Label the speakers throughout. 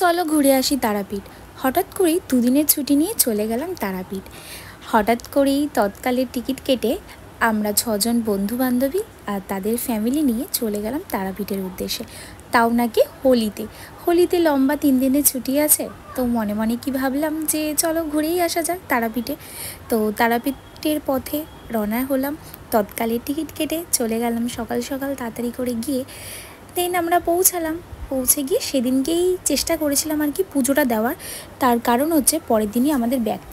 Speaker 1: চলো ঘুরে আসি তারাপীঠ। হঠাৎ করেই দুদিনের ছুটি নিয়ে চলে গেলাম তারাপীঠ। হঠাৎ করেই তৎকালের টিকিট কেটে আমরা 6 জন বন্ধু বান্ধবী আর তাদের ফ্যামিলি নিয়ে চলে গেলাম তারাপীঠের উদ্দেশ্যে। তাও নাকি হোলিতে লম্বা 3 দিনের ছুটি আছে, তো মনে মনে কি ভাবলাম যে চলো ঘুরেই আসা যাক তারাপীঠে। তো তারাপীঠের পথে রওনা হলাম, তৎকালের টিকিট কেটে চলে গেলাম সকাল সকাল তাড়াতাড়ি করে গিয়ে। দেন আমরা পৌঁছে গিয়ে সেদিনকেই চেষ্টা করেছিলাম আর কি পুজোটা দেওয়ার। তার কারণ হচ্ছে পরের দিনই আমাদের ব্যাক,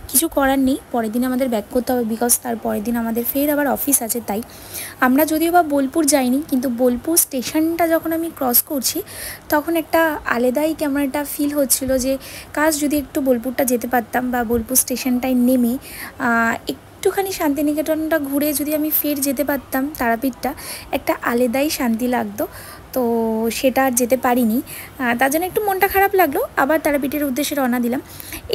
Speaker 1: কিছু করার নেই, পরের দিন আমাদের ব্যাক করতে হবে, বিকজ তার পরের দিন আমাদের ফের আবার অফিস আছে। তাই আমরা যদিও বা বোলপুর যাইনি, কিন্তু বোলপুর স্টেশনটা যখন আমি ক্রস করছি তখন একটা আলাদাই কেমন একটা ফিল হচ্ছিলো যে কাজ যদি একটু বোলপুরটা যেতে পারতাম বা বোলপুর স্টেশনটায় নেমে একটুখানি শান্তিনিকেতনটা ঘুরে যদি আমি ফের যেতে পারতাম তারাপীঠটা, একটা আলাদাই শান্তি লাগতো। তো সেটা আর যেতে পারিনি, তার জন্য একটু মনটা খারাপ লাগলো। আবার তারাপীঠের উদ্দেশ্যে রওনা দিলাম।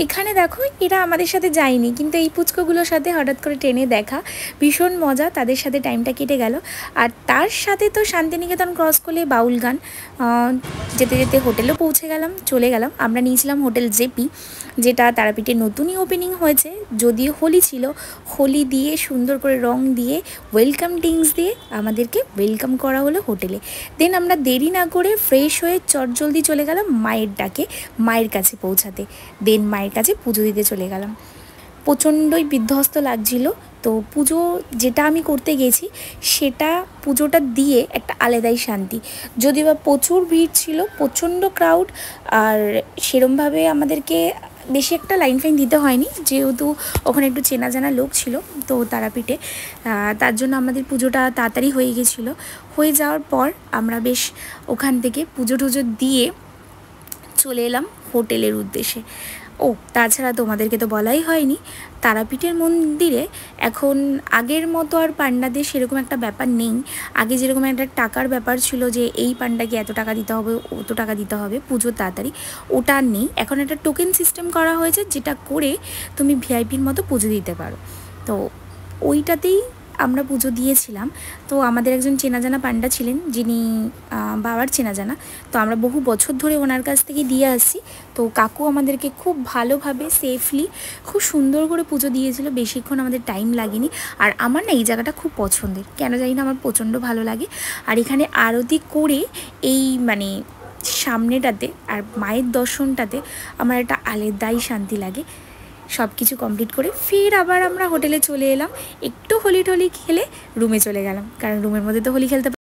Speaker 1: এখানে দেখো এরা আমাদের সাথে যায়নি, কিন্তু এই পুচকোগুলোর সাথে হঠাৎ করে ট্রেনে দেখা, ভীষণ মজা, তাদের সাথে টাইমটা কেটে গেল। আর তার সাথে তো শান্তিনিকেতন ক্রস করলে বাউল গান, যেতে যেতে হোটেলও চলে গেলাম। আমরা নিয়েছিলাম হোটেল জেপি, যেটা তারাপীঠে নতুনই ওপেনিং হয়েছে। যদিও হোলি ছিল, হোলি দিয়ে সুন্দর করে রং দিয়ে ওয়েলকাম ড্রিঙ্কস দিয়ে আমাদেরকে ওয়েলকাম করা হলো হোটেলে। দেন আমরা দেরি না করে ফ্রেশ হয়ে চটজলদি চলে গেলাম মায়ের ডাকে, মায়ের কাছে পৌঁছাতে। দেন মায়ের কাছে পুজো দিতে চলে গেলাম। প্রচণ্ডই বিধ্বস্ত লাগছিল। তো পুজো যেটা আমি করতে গেছি সেটা পুজোটা দিয়ে একটা আলাদাই শান্তি। যদিও বা প্রচুর ভিড় ছিল, প্রচণ্ড ক্রাউড, আর সেরমভাবে আমাদেরকে বেশি একটা লাইন ফাইন দিতে হয়নি, যেহেতু ওখানে একটু চেনা জানা লোক ছিল তো তারাপীঠে, তার জন্য আমাদের পুজোটা তাড়াতাড়ি হয়ে গেছিলো। হয়ে যাওয়ার পর আমরা বেশ ওখান থেকে পুজো টুজো দিয়ে চলে এলাম হোটেলের উদ্দেশ্যে। তাছাড়া তোমাদেরকে তো বলাই হয়নি, তারাপীঠের মন্দিরে এখন আগের মতো আর পান্ডাদের সেরকম একটা ব্যাপার নেই। আগে যেরকম একটা টাকার ব্যাপার ছিল যে এই পান্ডাকে এত টাকা দিতে হবে, অত টাকা দিতে হবে পুজোর তাড়াতাড়ি, ওটা আর নেই। এখন একটা টোকেন সিস্টেম করা হয়েছে, যেটা করে তুমি ভিআইপির মতো পুজো দিতে পারো। তো ওইটাতেই আমরা পুজো দিয়েছিলাম। তো আমাদের একজন চেনা জানা পান্ডা ছিলেন, যিনি বাবার চেনা জানা, তো আমরা বহু বছর ধরে ওনার কাছ থেকে দিয়ে আসছি। তো কাকু আমাদেরকে খুব ভালোভাবে সেফলি খুব সুন্দর করে পুজো দিয়েছিল, বেশিক্ষণ আমাদের টাইম লাগেনি। আর আমার না এই জায়গাটা খুব পছন্দের, কেন জানি না আমার প্রচণ্ড ভালো লাগে। আর এখানে আরতি করে এই মানে সামনেটাতে আর মায়ের দর্শনটাতে আমার একটা আলাদাই শান্তি লাগে। সব কিছু কমপ্লিট করে ফের আবার আমরা হোটেলে চলে এলাম, একটু হোলি টোলি খেলে রুমে চলে গেলাম, কারণ রুমের মধ্যে তো হোলি খেলতে